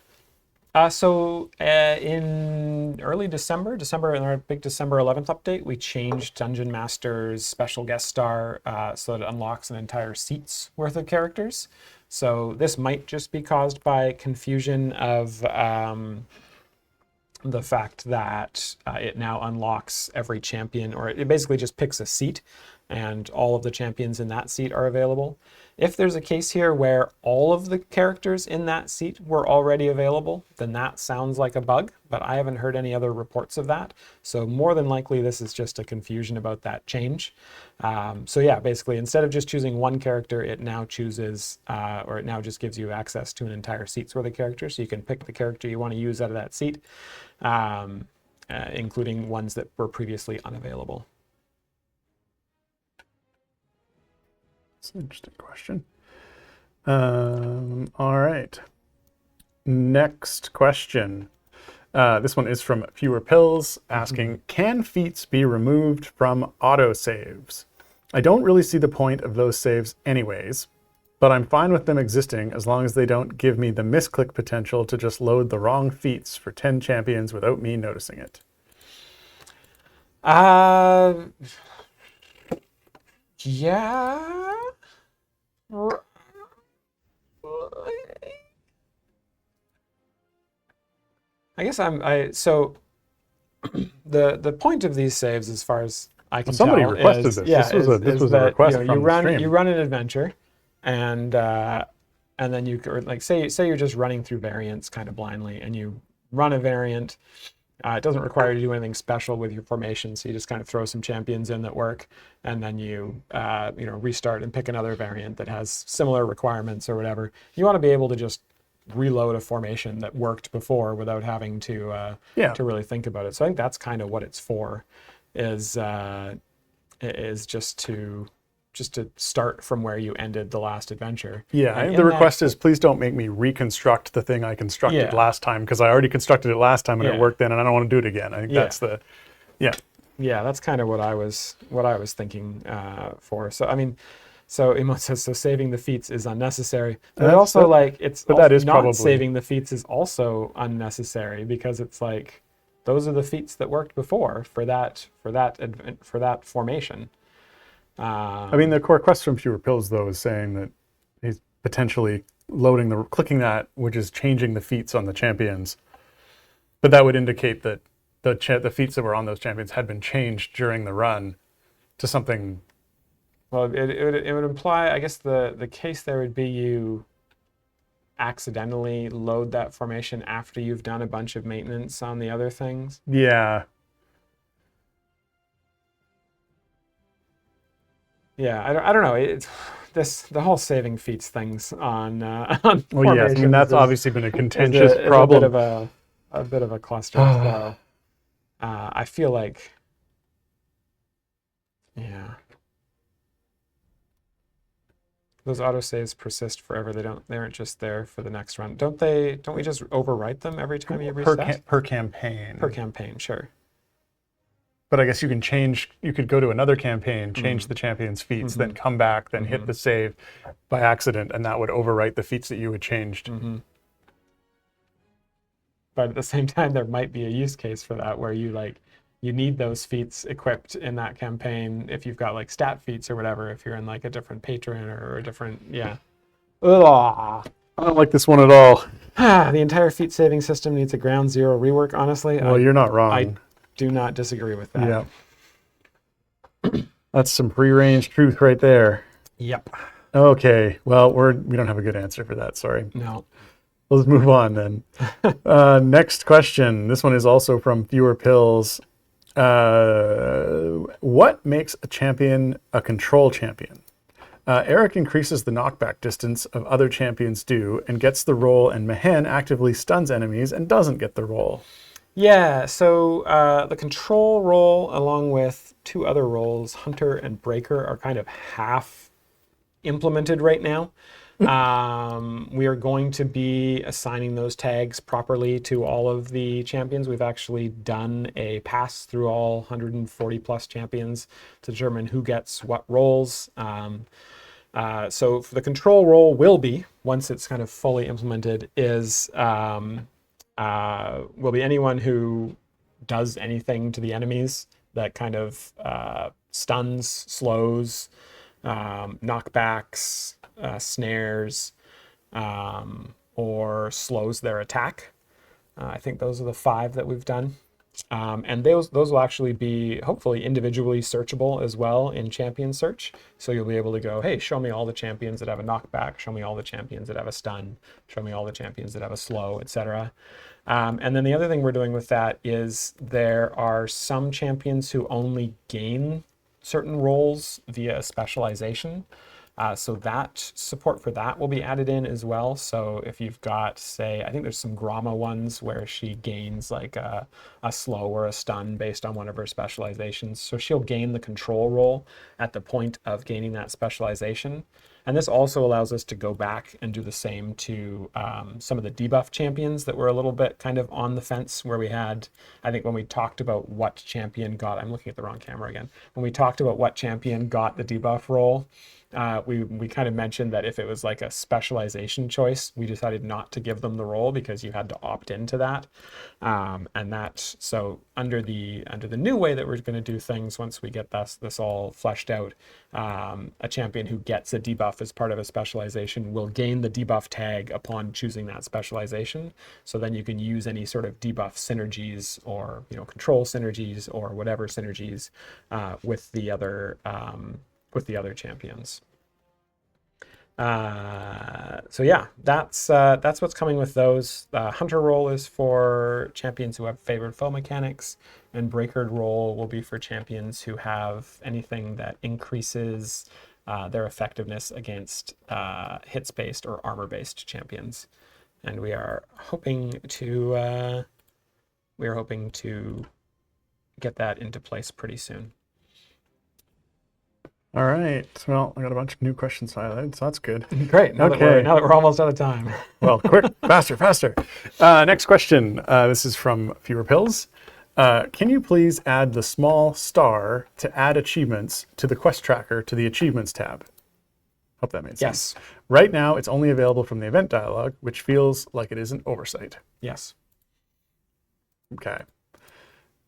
So in early December, in our big December 11th update, we changed Dungeon Master's special guest star so that it unlocks an entire seat's worth of characters. So this might just be caused by confusion of the fact that it now unlocks every champion, or it basically just picks a seat, and all of the champions in that seat are available. If there's a case here where all of the characters in that seat were already available, then that sounds like a bug, but I haven't heard any other reports of that. So more than likely, this is just a confusion about that change. So yeah, basically, instead of just choosing one character, it now chooses, or it now just gives you access to an entire seat's worth of characters. So you can pick the character you want to use out of that seat, including ones that were previously unavailable. That's an interesting question. All right. Next question. This one is from Fewer Pills asking, can feats be removed from autosaves? I don't really see the point of those saves anyways, but I'm fine with them existing as long as they don't give me the misclick potential to just load the wrong feats for 10 champions without me noticing it. Yeah. I guess so the point of these saves, as far as I can somebody tell, requested is, this. This was a request from you run the stream. You run an adventure, and then you, or like say you're just running through variants kind of blindly, and you run a variant. It doesn't require you to do anything special with your formation, so you just kind of throw some champions in that work, and then you restart and pick another variant that has similar requirements or whatever. You want to be able to just reload a formation that worked before without having to really think about it. So I think that's kind of what it's for, is just to start from where you ended the last adventure. Yeah, and the request is, please don't make me reconstruct the thing I constructed last time, because I already constructed it last time and it worked then, and I don't want to do it again. I think that's the, Yeah, that's kind of what I was thinking for. So I mean, so Emo says, so saving the feats is unnecessary. But also not saving the feats is also unnecessary, because it's like those are the feats that worked before for that formation. I mean, the core request from Fewer Pills, though, is saying that he's potentially clicking that, which is changing the feats on the champions. But that would indicate that the feats that were on those champions had been changed during the run to something. Well, it would imply, I guess the case there would be you accidentally load that formation after you've done a bunch of maintenance on the other things. Yeah. Yeah, I don't know. It's the whole saving feats things on on Well, yes. I mean, formations that's is- obviously been a is contentious a problem. a bit of a cluster. So I feel like, yeah, those autosaves persist forever. They aren't just there for the next run. Don't they? Don't we just overwrite them every time you reset? Per campaign. Per campaign, sure. But I guess you can change. You could go to another campaign, change the champion's feats, then come back, then hit the save by accident, and that would overwrite the feats that you had changed. But at the same time, there might be a use case for that where you need those feats equipped in that campaign if you've got like stat feats or whatever, if you're in like a different patron or a different, yeah. Ugh. I don't like this one at all. The entire feat saving system needs a ground zero rework, honestly. Well, you're not wrong. I do not disagree with that. Yeah. That's some free-range truth right there. Yep. Okay. Well, we don't have a good answer for that. Sorry. No. Let's move on then. Next question. This one is also from Fewer Pills. What makes a champion a control champion? Eric increases the knockback distance of other champions do and gets the roll, and Mehen actively stuns enemies and doesn't get the roll. Yeah, so the control roll, along with two other roles, Hunter and Breaker, are kind of half implemented right now. We are going to be assigning those tags properly to all of the champions. We've actually done a pass through all 140 plus champions to determine who gets what roles. So for the control role will be, once it's kind of fully implemented, will be anyone who does anything to the enemies that kind of stuns, slows, knockbacks, snares, or slows their attack. I think those are the 5 that we've done. And those will actually be hopefully individually searchable as well in champion search. So you'll be able to go, hey, show me all the champions that have a knockback, show me all the champions that have a stun, show me all the champions that have a slow, etc. And then the other thing we're doing with that is there are some champions who only gain certain roles via specialization. So that support for that will be added in as well. So if you've got, say, I think there's some Grama ones where she gains like a slow or a stun based on one of her specializations. So she'll gain the control role at the point of gaining that specialization. And this also allows us to go back and do the same to some of the debuff champions that were a little bit kind of on the fence, where we had, I think when we talked about what champion got, I'm looking at the wrong camera again, when we talked about what champion got the debuff role, we kind of mentioned that if it was like a specialization choice, we decided not to give them the role because you had to opt into that. And that, so under the new way that we're going to do things, once we get this all fleshed out, a champion who gets a debuff as part of a specialization will gain the debuff tag upon choosing that specialization. So then you can use any sort of debuff synergies or control synergies or whatever synergies with the other champions. So yeah, that's what's coming with those. Hunter role is for champions who have favored foe mechanics, and Breakered role will be for champions who have anything that increases their effectiveness against hits-based or armor-based champions. And we are hoping to get that into place pretty soon. All right. Well, I got a bunch of new questions highlighted, so that's good. Great. Now that we're almost out of time. Well, quick, faster. Next question. This is from Fewer Pills. Can you please add the small star to add achievements to the quest tracker to the achievements tab? Hope that made sense. Yes. Right now, it's only available from the event dialog, which feels like it is an oversight. Yes. Okay.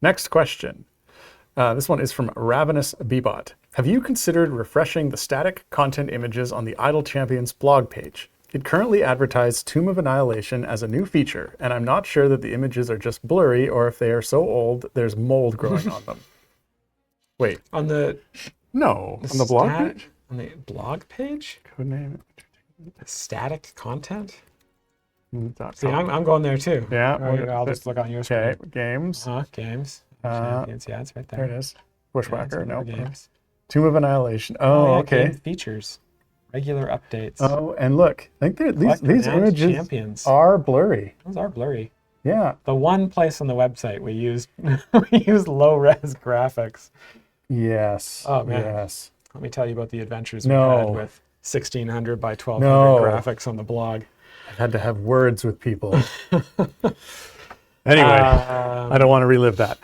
Next question. This one is from Ravenous Bebot. Have you considered refreshing the static content images on the Idle Champions blog page? It currently advertised Tomb of Annihilation as a new feature, and I'm not sure that the images are just blurry or if they are so old there's mold growing on them. Wait, On the no, on the blog page? On the blog page? Codename Static content? Entertainment.com. See, I'm going there too. Yeah, All right, I'll just look on your screen. Okay, games. Games. Champions. Yeah, it's right there. There it is. Yeah, Bushwhacker, it's no. under games. Tomb of Annihilation. yeah, Oh, okay. game features. Regular updates. Oh, and look, I think these Collector and images champions. are blurry. Those are blurry. Yeah. The one place on the website we used we used low res graphics. Yes. Oh man. Yes. Let me tell you about the adventures we No. had with 1600 by 1200 No. graphics on the blog. I've had to have words with people. Anyway, I don't want to relive that.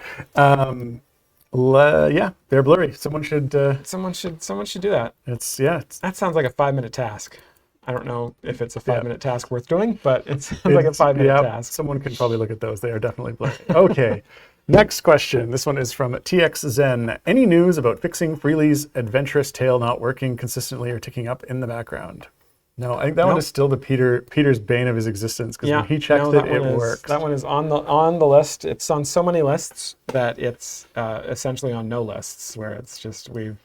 Yeah, they're blurry. Someone should. Someone should do that. It's That sounds like a 5-minute task. I don't know if it's a 5-minute task worth doing, but it sounds like a 5-minute task. Someone can probably look at those. They are definitely blurry. Okay. Next question. This one is from TX Zen. Any news about fixing Freely's adventurous tale not working consistently or ticking up in the background? No, I think that one is still the Peter's bane of his existence, because when he checks it works. That one is on the list. It's on so many lists that it's essentially on no lists, where it's just Peter's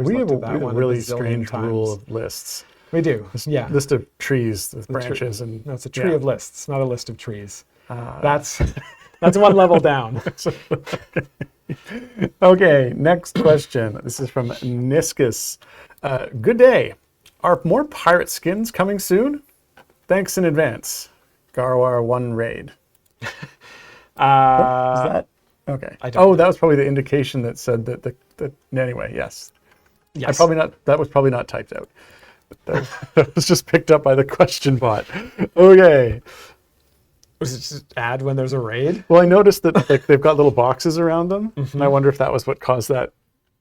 We have looked at that one a really a bazillion strange times. rule of lists. We do. Yeah. List of trees with branches and No, it's a tree of lists, not a list of trees. That's one level down. Okay, next question. This is from Niscus. Good day. Are more pirate skins coming soon? Thanks in advance. Garwar 1 raid. Is that? Okay. That was probably the indication that said that anyway, yes. Yes. That was probably not typed out. That was just picked up by the question bot. Okay. Was it just add when there's a raid? Well, I noticed that they've got little boxes around them, and I wonder if that was what caused that.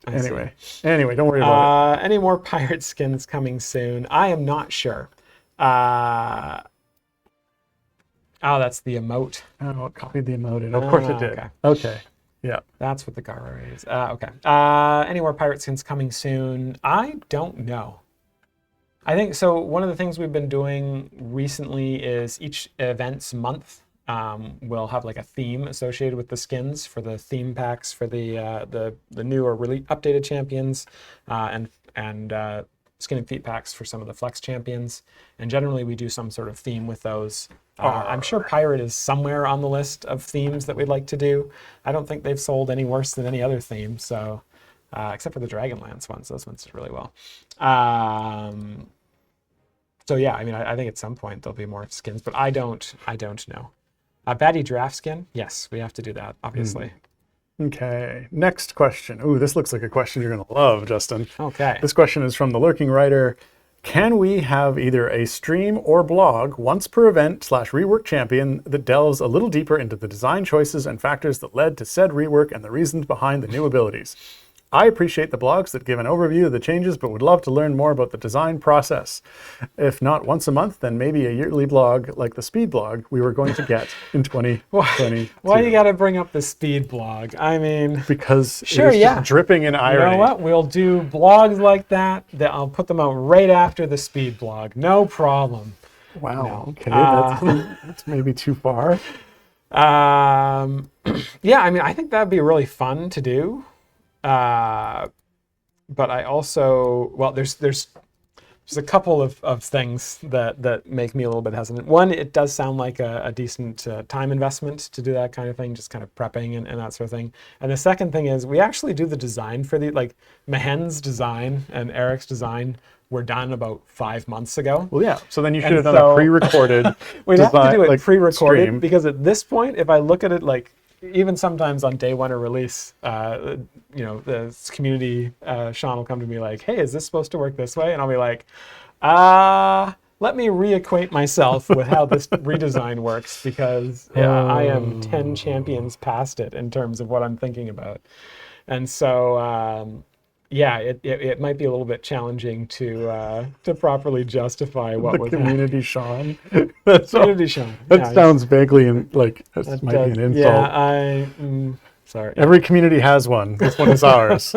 Anyway, don't worry about it. Any more pirate skins coming soon? I am not sure. That's the emote. Oh, it copied the emote in. Of course it did. Okay. Yeah. That's what the Gara is. Okay. Any more pirate skins coming soon? I don't know. I think so. One of the things we've been doing recently is each event's month we'll have like a theme associated with the skins for the theme packs for the new or really updated champions, and skin and feet packs for some of the flex champions. And generally we do some sort of theme with those. I'm sure Pirate is somewhere on the list of themes that we'd like to do. I don't think they've sold any worse than any other theme, so except for the Dragonlance ones. Those ones did really well. So yeah, I mean, I think at some point there'll be more skins, but I don't know. Baddie draft skin? Yes, we have to do that, obviously. Okay, next question. Ooh, this looks like a question you're going to love, Justin. Okay. This question is from the Lurking Writer. Can we have either a stream or blog once per event / rework champion that delves a little deeper into the design choices and factors that led to said rework and the reasons behind the new abilities? I appreciate the blogs that give an overview of the changes, but would love to learn more about the design process. If not once a month, then maybe a yearly blog like the speed blog we were going to get in 2020. Why you got to bring up the speed blog? I mean, because it's just dripping in irony. You know what? We'll do blogs like that. I'll put them out right after the speed blog. No problem. Wow. No. Okay, that's maybe too far. Yeah, I mean, I think that'd be really fun to do. But I also, well, there's a couple of things that make me a little bit hesitant. One, it does sound like a decent time investment to do that kind of thing, just kind of prepping and that sort of thing. And the second thing is we actually do the design for like Mahen's design and Eric's design were done about 5 months ago. Well, yeah. So then you should have done a pre-recorded we'd design, have to do it like pre-recorded stream. Because at this point, if I look at it like, even sometimes on day one of release, the community, Sean will come to me like, hey, is this supposed to work this way? And I'll be like, let me reacquaint myself with how this redesign works, because I am 10 champions past it in terms of what I'm thinking about. And so, it might be a little bit challenging to properly justify what was community Sean. Community Sean. That sounds vaguely like that might be an insult. Yeah, sorry. Every community has one. This one is ours.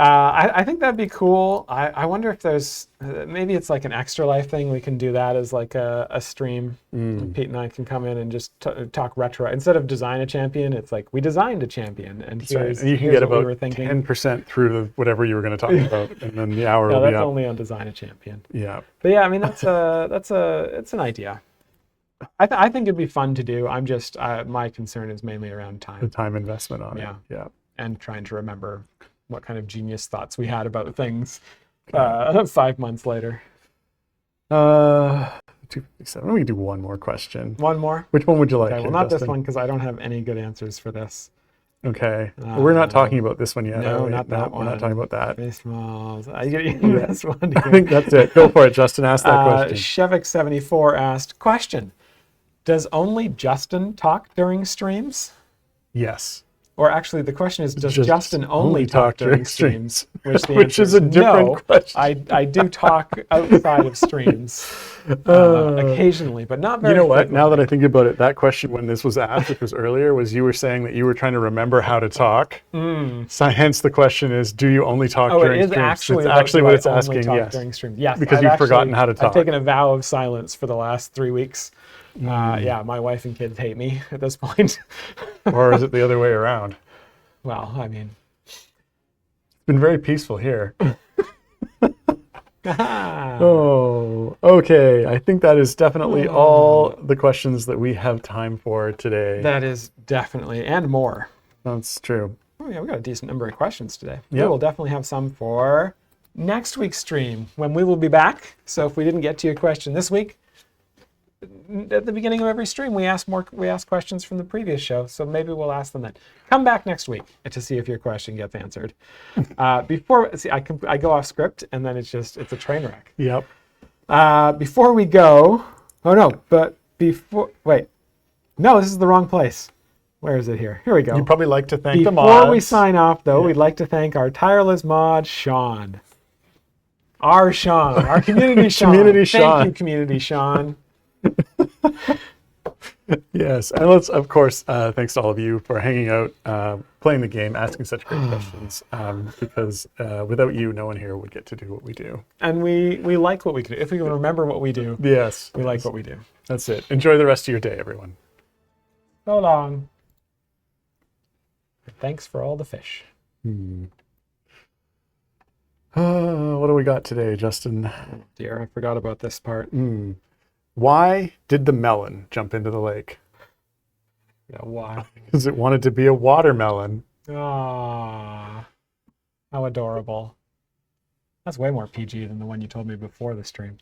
I think that'd be cool. I wonder if there's maybe it's like an Extra Life thing. We can do that as like a stream. Pete and I can come in and just talk retro instead of design a champion. It's like we designed a champion, and here's, and you can here's get what we about were thinking. 10% through whatever you were going to talk about, and then the hour No, will be that's up. only on design a champion. Yeah. But yeah, I mean it's an idea. I think it'd be fun to do. I'm just my concern is mainly around The time. time investment on Yeah. it. Yeah. And trying to remember what kind of genius thoughts we had about things 5 months later. 257. We can do one more question. One more. Which one would you like? Okay, well, here, not this Justin? one because I don't have any good answers for this. Okay. We're not talking about this one yet. No, are we? not that We're not one. talking about that. Baseballs. This one. I think that's it. Go for it, Justin. Ask that question. Shevik74 asked, question, does only Justin talk during streams? Yes. Or actually, the question is, does Just Justin only talk during streams? Which, the Which answer is a different question. I do talk outside of streams occasionally, but not very You know what? frequently. Now that I think about it, that question when this was asked, which was earlier, was you were saying that you were trying to remember how to talk. So hence the question is, do you only talk during it is streams? actually It's about actually do what I it's only asking. talk Yes. during streams. Yes, Because I've you've actually- forgotten how to talk. I've taken a vow of silence for the last 3 weeks. Yeah, my wife and kids hate me at this point. Or is it the other way around? Well, I mean, It's been very peaceful here. that Oh, okay. I think that is definitely all the questions that we have time for today. is definitely, and more. That's true. Oh yeah, we got a decent number of questions today. We Yep. will definitely have some for next week's stream when we will be back. So if we didn't get to your question this week, at the beginning of every stream, we ask questions from the previous show. So maybe we'll ask them then. Come back next week to see if your question gets answered. I go off script and then it's a train wreck. Yep. Before we go, this is the wrong place. Where is it here? Here we go. You'd probably like to thank the Before we mods. sign off, though, we'd like to thank our tireless mod, Sean. Our community Sean. Community Sean. Thank you, community Sean. Yes, and let's, of course, thanks to all of you for hanging out, playing the game, asking such great questions, because without you, no one here would get to do what we do. And we like what we do. If we can remember what we do, Yes. we like what we do. That's it. Enjoy the rest of your day, everyone. So long. Thanks for all the fish. What do we got today, Justin? Dear, I forgot about this part. Why did the melon jump into the lake? Yeah, why? Because it wanted to be a watermelon. Ah, how adorable. That's way more PG than the one you told me before the stream.